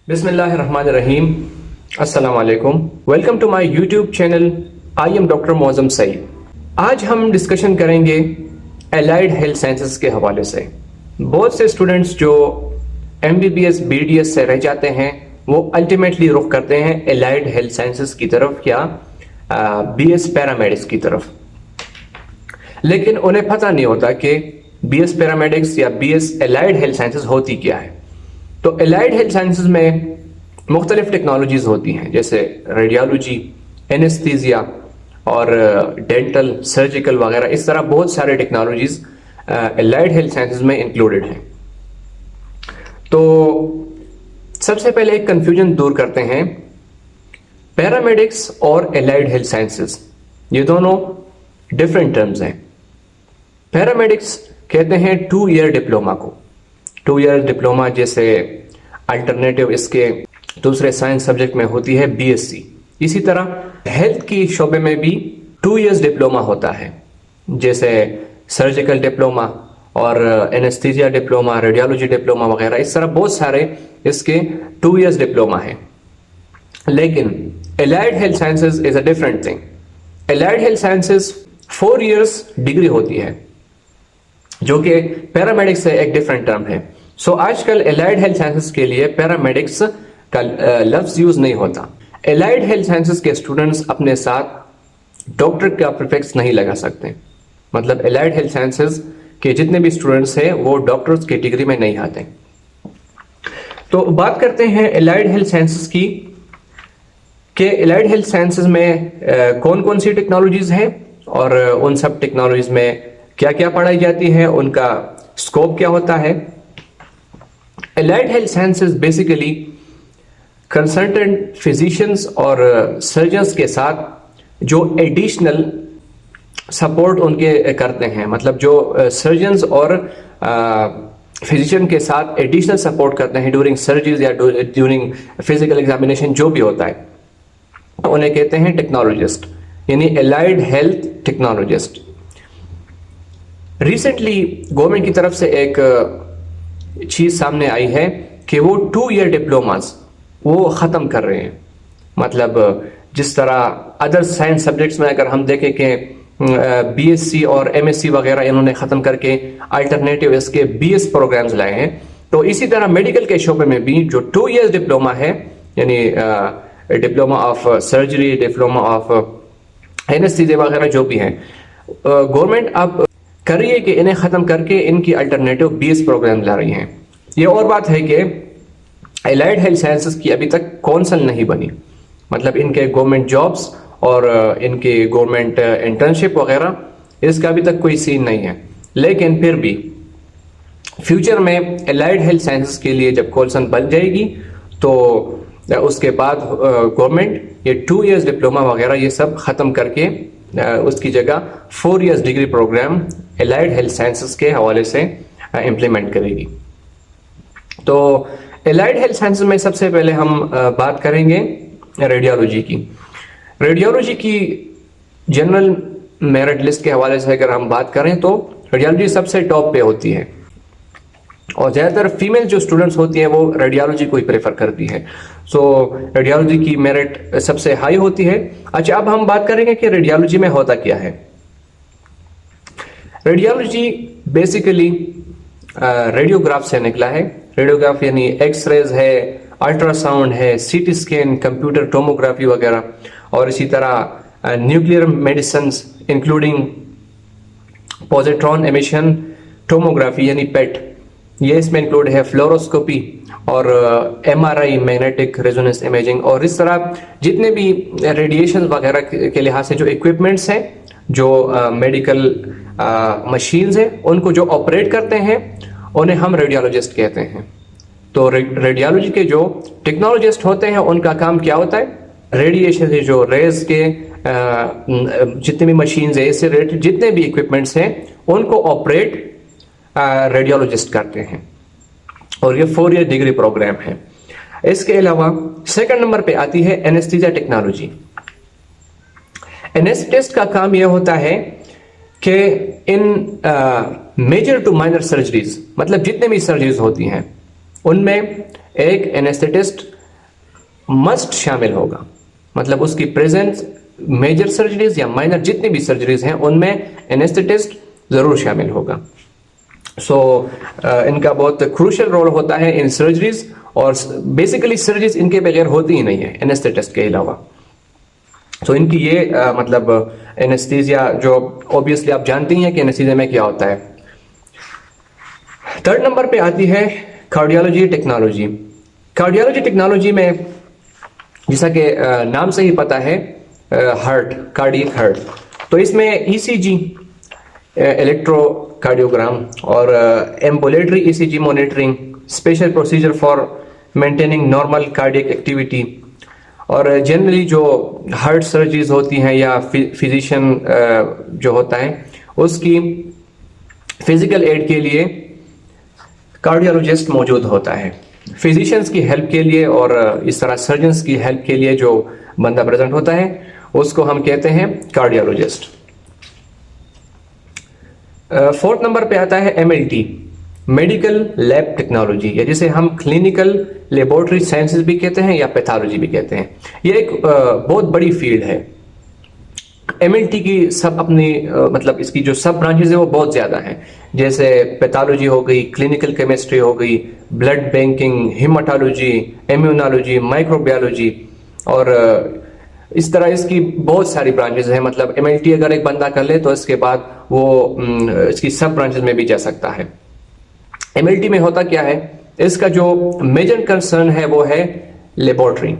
बिस्मिल्लाहिर्रहमानिर्रहीम। अस्सलाम वालेकुम। Welcome to my YouTube channel. I am doctor Moazzam Saeed. आज हम डिस्कशन करेंगे एलाइड हेल्थ साइंसेस के हवाले से। बहुत से स्टूडेंट्स जो MBBS BDS से रह जाते हैं वो अल्टीमेटली रुख करते हैं एलाइड हेल्थ साइंसेस की तरफ या BS पैरामेडिक्स की तरफ, लेकिन उन्हें पता नहीं होता कि BS पैरामेडिक्स या BS एलाइड हेल्थ साइंसेस होती क्या है। तो एलाइड हेल्थ साइंसेस में मुख्तलिफ टेक्नोलॉजीज होती हैं, जैसे रेडियोलॉजी, एनेस्थीसिया और डेंटल, सर्जिकल वगैरह। इस तरह बहुत सारे टेक्नोलॉजीज एलाइड हेल्थ साइंसेस में इंक्लूडेड हैं। तो सबसे पहले एक कंफ्यूजन दूर करते हैं। पैरामेडिक्स और एलाइड हेल्थ साइंसेस ये दोनों डिफरेंट टर्म्स हैं। पैरामेडिक्स कहते हैं 2 ईयर डिप्लोमा को। 2 ईयर डिप्लोमा जैसे अल्टरनेटिव इसके दूसरे साइंस सब्जेक्ट में होती है BSc। इसी तरह हेल्थ की शोबे में भी 2 इयर्स डिप्लोमा होता है, जैसे सर्जिकल डिप्लोमा और एनेस्थीसिया डिप्लोमा, रेडियोलॉजी डिप्लोमा वगैरह। इस तरह बहुत सारे इसके 2 इयर्स डिप्लोमा है। लेकिन allied health sciences is a different thing. Allied health sciences 4 years degree होती है, जो कि पैरामेडिक्स से एक डिफरेंट टर्म है। सो आजकल एलाइड हेल्थ साइंसेस के लिए पैरामेडिक्स का लफ्ज यूज नहीं होता। एलाइड हेल्थ साइंसेस के स्टूडेंट्स अपने साथ डॉक्टर का प्रीफिक्स नहीं लगा सकते। मतलब एलाइड हेल्थ साइंसेस के जितने भी स्टूडेंट्स हैं वो डॉक्टर्स की डिग्री में नहीं आते। तो बात करते हैं एलाइड हेल्थ साइंसेस की, कि एलाइड हेल्थ साइंसेस में कौन कौन सी टेक्नोलॉजीज हैं और उन सब टेक्नोलॉजीज में क्या क्या पढ़ाई जाती है, उनका स्कोप क्या होता है। Allied health sciences basically consultant physicians और सर्जन्स के साथ जो एडिशनल सपोर्ट उनके करते हैं, मतलब जो सर्जन्स और फिजिशियन के साथ एडिशनल सपोर्ट करते हैं ड्यूरिंग सर्जरीज या ड्यूरिंग फिजिकल एग्जामिनेशन, जो भी होता है, उन्हें कहते हैं टेक्नोलॉजिस्ट, यानी allied health technologist. Recently government की तरफ से एक चीज सामने आई है कि वो 2 ईयर डिप्लोमास वो खत्म कर रहे हैं। मतलब जिस तरह अदर साइंस सब्जेक्ट्स में अगर हम देखें कि BSc और MSc वगैरह इन्होंने खत्म करके अल्टरनेटिव इसके BS प्रोग्राम्स लाए हैं, तो इसी तरह मेडिकल के शोबे में भी जो 2 इयर्स डिप्लोमा है, यानी diploma of surgery, diploma of anaesthesia वगैरह जो भी है, गवर्नमेंट अब कर रही है कि इन्हें खत्म करके इनकी अल्टरनेटिव BS प्रोग्राम ला रही हैं। ये और बात है कि एलाइड हेल्थ साइंसेस की अभी तक कौंसल नहीं बनी, मतलब इनके गवर्नमेंट जॉब्स और इनके गवर्नमेंट इंटर्नशिप वगैरह इसका अभी तक कोई सीन नहीं है। लेकिन फिर भी फ्यूचर में एलाइड हेल्थ साइंसेस के लिए जब कौंसल बन जाएगी तो उसके बाद गवर्नमेंट ये 2 इयर्स डिप्लोमा वगैरह ये सब खत्म करके उसकी जगह 4 years degree program allied health sciences के हवाले से इम्प्लीमेंट करेगी। तो एलाइड हेल्थ साइंसेस में सबसे पहले हम बात करेंगे रेडियोलॉजी की। रेडियोलॉजी की जनरल मेरिट लिस्ट के हवाले से अगर हम बात करें तो रेडियोलॉजी सबसे टॉप पे होती है, और ज़्यादातर फीमेल जो स्टूडेंट्स होती हैं वो रेडियोलॉजी को ही प्रेफर करती है। सो रेडियोलॉजी की मेरिट सबसे हाई होती है। अच्छा, अब हम बात करेंगे कि रेडियोलॉजी में होता क्या है। रेडियोलॉजी बेसिकली रेडियोग्राफ से निकला है। रेडियोग्राफ यानी एक्सरेज है, अल्ट्रासाउंड है, CT स्कैन, कंप्यूटर टोमोग्राफी वगैरह, और इसी तरह nuclear medicine including positron emission tomography यानी PET, ये इसमें इंक्लूड है, फ्लोरोस्कोपी और MRI मैग्नेटिक रेजोनेंस इमेजिंग, और इस तरह जितने भी रेडिएशन वगैरह के लिहाज से जो इक्विपमेंट्स हैं, जो मेडिकल मशीन्स हैं, उनको जो ऑपरेट करते हैं उन्हें हम रेडियोलॉजिस्ट कहते हैं। तो रेडियोलॉजी के जो टेक्नोलॉजिस्ट होते हैं उनका काम क्या होता है, रेडिएशन से जो रेज के जितने भी मशीन्स है, इससे रिलेटेड जितने भी इक्विपमेंट्स हैं उनको ऑपरेट रेडियोलॉजिस्ट करते हैं, और ये 4 ईयर डिग्री प्रोग्राम है। इसके अलावा सेकंड नंबर पे आती है एनेस्थीसिया टेक्नोलॉजी। एनेस्थेटिस्ट का काम यह होता है कि इन मेजर टू माइनर सर्जरीज, मतलब जितने भी सर्जरीज होती हैं उनमें एक एनेस्थेटिस्ट मस्ट शामिल होगा, मतलब उसकी प्रेजेंस मेजर सर्जरीज या माइनर जितनी भी सर्जरीज हैं उनमें एनेस्थेटिस्ट जरूर शामिल होगा। सो इनका बहुत क्रूशियल रोल होता है इन सर्जरीज, और बेसिकली सर्जरीज इनके बगैर होती ही नहीं है एनेस्थेटिस्ट के अलावा। सो इनकी ये मतलब एनेस्थीसिया जो ऑब्वियसली आप जानती हैं कि एनेस्थीसिया में क्या होता है। थर्ड नंबर पे आती है कार्डियोलॉजी टेक्नोलॉजी। कार्डियोलॉजी टेक्नोलॉजी में जैसा कि नाम से ही पता है हार्ट, कार्डियक हार्ट, तो इसमें ईसीजी, इलेक्ट्रोकार्डियोग्राम और ambulatory ECG monitoring, special procedure for maintaining normal cardiac activity, और जनरली जो हार्ट सर्जरीज होती हैं या फिजिशियन जो होता है उसकी फिजिकल एड के लिए कार्डियोलॉजिस्ट मौजूद होता है। फिजिशियंस की हेल्प के लिए और इस तरह सर्जन्स की हेल्प के लिए जो बंदा प्रेजेंट होता है उसको हम कहते हैं कार्डियोलॉजिस्ट। फोर्थ नंबर पे आता है एमएलटी, मेडिकल लैब टेक्नोलॉजी, या जिसे हम क्लिनिकल लेबोरेटरी साइंसेज भी कहते हैं या पैथोलॉजी भी कहते हैं। ये एक बहुत बड़ी फील्ड है। एमएलटी की सब अपनी मतलब इसकी जो सब ब्रांचेज है वो बहुत ज्यादा हैं, जैसे पैथोलॉजी हो गई, क्लिनिकल केमिस्ट्री हो गई, blood banking, haematology, immunology, microbiology, और इस तरह इसकी बहुत सारी ब्रांचेज हैं। मतलब एमएलटी अगर एक बंदा कर ले तो इसके बाद वो इसकी सब ब्रांचेज में भी जा सकता है। एमएलटी में होता क्या है, इसका जो मेजर कंसर्न है वो है लेबोरेटरी।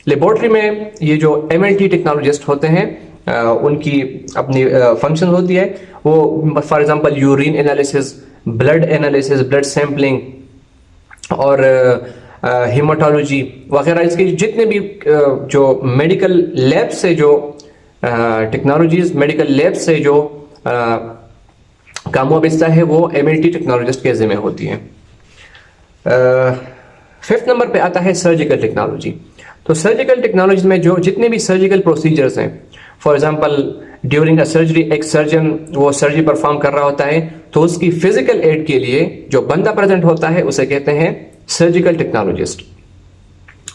लेबोरेटरी में ये जो एमएलटी टेक्नोलॉजिस्ट होते हैं उनकी अपनी फंक्शन होती है। वो for example urine analysis, blood analysis, blood sampling और हिमाटोलॉजी वगैरह, इसके जितने भी जो मेडिकल लैब से जो टेक्नोलॉजीज, मेडिकल लैब से जो काम वाबस्ता है वो एमएलटी टेक्नोलॉजिस्ट के जिम्मे होती है। फिफ्थ नंबर पे आता है सर्जिकल टेक्नोलॉजी। तो सर्जिकल टेक्नोलॉजी में जो जितने भी सर्जिकल प्रोसीजर्स हैं, for example during a surgery एक सर्जन वो सर्जरी परफॉर्म कर रहा होता है, तो उसकी फिजिकल एड के लिए जो बंदा प्रेजेंट होता है उसे कहते हैं सर्जिकल टेक्नोलॉजिस्ट,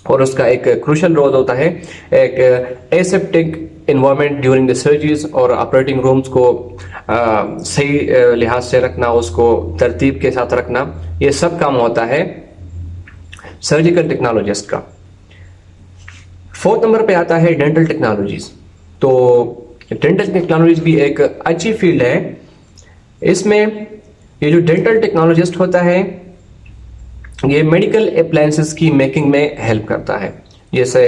और उसका एक क्रूशियल रोल होता है एक aseptic environment during the surgeries और ऑपरेटिंग रूम्स को सही लिहाज से रखना, उसको तरतीब के साथ रखना, ये सब काम होता है सर्जिकल टेक्नोलॉजिस्ट का। फोर्थ नंबर पे आता है डेंटल टेक्नोलॉजीज। तो डेंटल टेक्नोलॉजीज भी एक अच्छी फील्ड है। इसमें ये जो डेंटल टेक्नोलॉजिस्ट होता है ये मेडिकल अप्लायंसेस की मेकिंग में हेल्प करता है, जैसे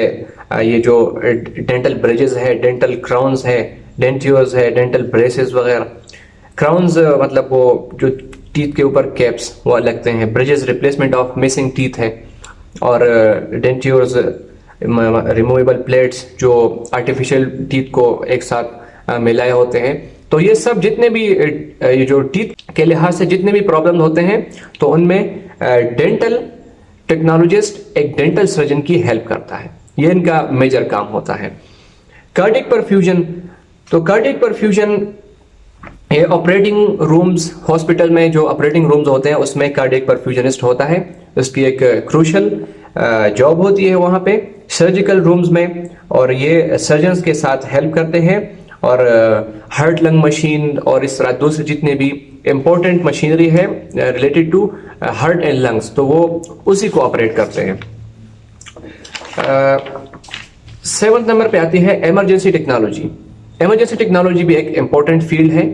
ये जो डेंटल ब्रिजेस है, डेंटल क्राउन्स है, डेंट्योर्स है, डेंटल ब्रेसेस वगैरह। क्राउन्स मतलब वो जो टीथ के ऊपर कैप्स वो लगते हैं, bridges replacement of missing teeth है, और डेंट्योर्स रिमूवेबल प्लेट्स जो आर्टिफिशियल टीथ को एक साथ मिलाए होते हैं। तो ये सब जितने भी ये जो टीथ के लिहाज से जितने भी प्रॉब्लम होते हैं तो उनमें डेंटल टेक्नोलॉजिस्ट एक डेंटल सर्जन की हेल्प करता है, ये इनका मेजर काम होता है। कार्डियक परफ्यूजन, तो कार्डियक परफ्यूजन ये ऑपरेटिंग रूम्स, हॉस्पिटल में जो ऑपरेटिंग रूम्स होते हैं उसमें कार्डियक परफ्यूजनिस्ट होता है, उसकी एक क्रूशियल जॉब होती है वहां पे सर्जिकल रूम्स में, और ये सर्जन्स के साथ हेल्प करते हैं, और हार्ट लंग मशीन और इस तरह दूसरे जितने भी इंपॉर्टेंट मशीनरी है related to heart and lungs, तो वो उसी को ऑपरेट करते हैं। सेवंथ नंबर पे आती है इमरजेंसी टेक्नोलॉजी। इमरजेंसी टेक्नोलॉजी भी एक इंपॉर्टेंट फील्ड है,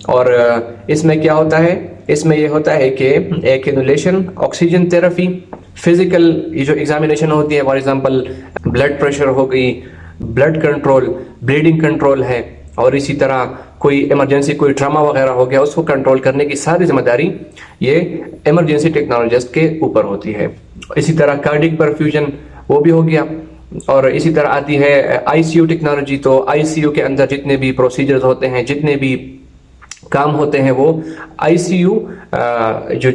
और इसमें क्या होता है, इसमें ये होता है कि एक इनहेलेशन, ऑक्सीजन थेरेपी, फिजिकल ये जो एग्जामिनेशन होती है, फॉर एग्जांपल ब्लड प्रेशर हो गई, ब्लड कंट्रोल, ब्लीडिंग कंट्रोल है, और इसी तरह कोई इमरजेंसी, कोई ट्रामा वगैरह हो गया उसको कंट्रोल करने की सारी जिम्मेदारी ये इमरजेंसी टेक्नोलॉजिस्ट के ऊपर होती है। इसी तरह कार्डियक परफ्यूजन वो भी हो गया, और इसी तरह आती है आईसीयू टेक्नोलॉजी। तो आईसीयू के अंदर जितने भी प्रोसीजर्स होते हैं, जितने भी काम होते हैं वो आईसीयू जो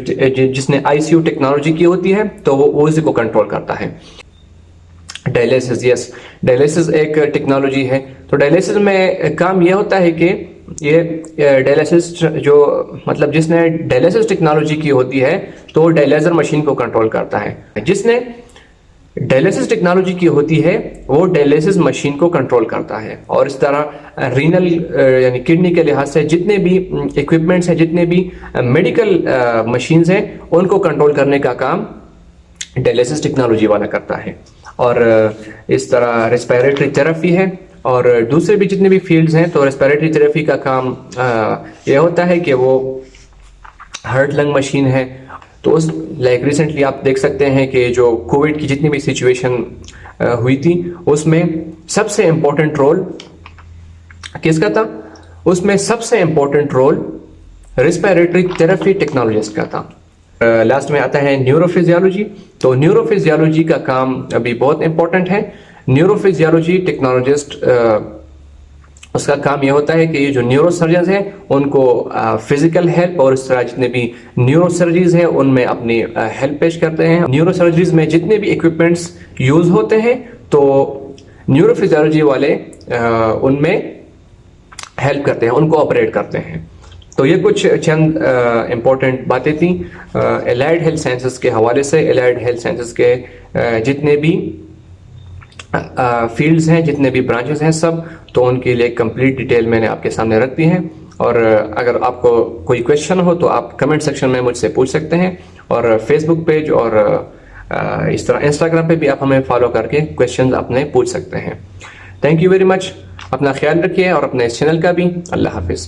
जिसने आईसीयू टेक्नोलॉजी की होती है तो वो उसी को कंट्रोल करता है। डायलिसिस, यस, डायलिसिस एक टेक्नोलॉजी है। तो डायलिसिस में काम यह होता है कि ये डायलिसिस जो मतलब जिसने डायलिसिस टेक्नोलॉजी की होती है तो डायलाइजर मशीन को कंट्रोल करता है। जिसने डायलिसिस टेक्नोलॉजी की होती है वो डायलिसिस मशीन को कंट्रोल करता है। और इस तरह रीनल यानी किडनी के लिहाज से जितने भी इक्विपमेंट्स हैं, जितने भी मेडिकल मशीन्स हैं, उनको कंट्रोल करने का काम डायलिसिस टेक्नोलॉजी वाला करता है। और इस तरह रेस्पिरेटरी थेरेपी है और दूसरे भी जितने भी फील्ड्स हैं, तो रेस्पिरेटरी थेरेपी का काम यह होता है कि वो हार्ट लंग मशीन है। तो उस लाइक रिसेंटली आप देख सकते हैं कि जो कोविड की जितनी भी सिचुएशन हुई थी उसमें सबसे इम्पोर्टेंट रोल किसका था? उसमें सबसे important role respiratory therapy technologist का था। लास्ट में आता है न्यूरोफिजियोलॉजी। तो न्यूरोफिजियोलॉजी का काम अभी बहुत इंपॉर्टेंट है। न्यूरोफिजियोलॉजी टेक्नोलॉजिस्ट उसका काम यह होता है कि ये जो न्यूरोसर्जन्स हैं उनको फिजिकल हेल्प और इस तरह जितने भी न्यूरोसर्जरीज हैं उनमें अपनी हेल्प पेश करते हैं। न्यूरोसर्जरीज में जितने भी इक्विपमेंट्स यूज होते हैं तो न्यूरोफिजियोलॉजी वाले उनमें हेल्प करते हैं, उनको ऑपरेट करते हैं। तो ये कुछ चंद इम्पोर्टेंट बातें थी एलाइड हेल्थ साइंसेस के हवाले से। एलाइड हेल्थ साइंसेस के जितने भी फील्ड्स हैं, जितने भी ब्रांचेस हैं सब, तो उनके लिए कंप्लीट डिटेल मैंने आपके सामने रख दी है। और अगर आपको कोई क्वेश्चन हो तो आप कमेंट सेक्शन में मुझसे पूछ सकते हैं। और फेसबुक पेज और इस तरह इंस्टाग्राम पे भी आप हमें फॉलो करके क्वेश्चन अपने पूछ सकते हैं। Thank you very much. अपना ख्याल रखिए और अपने इस चैनल का भी। अल्लाह हाफिज़।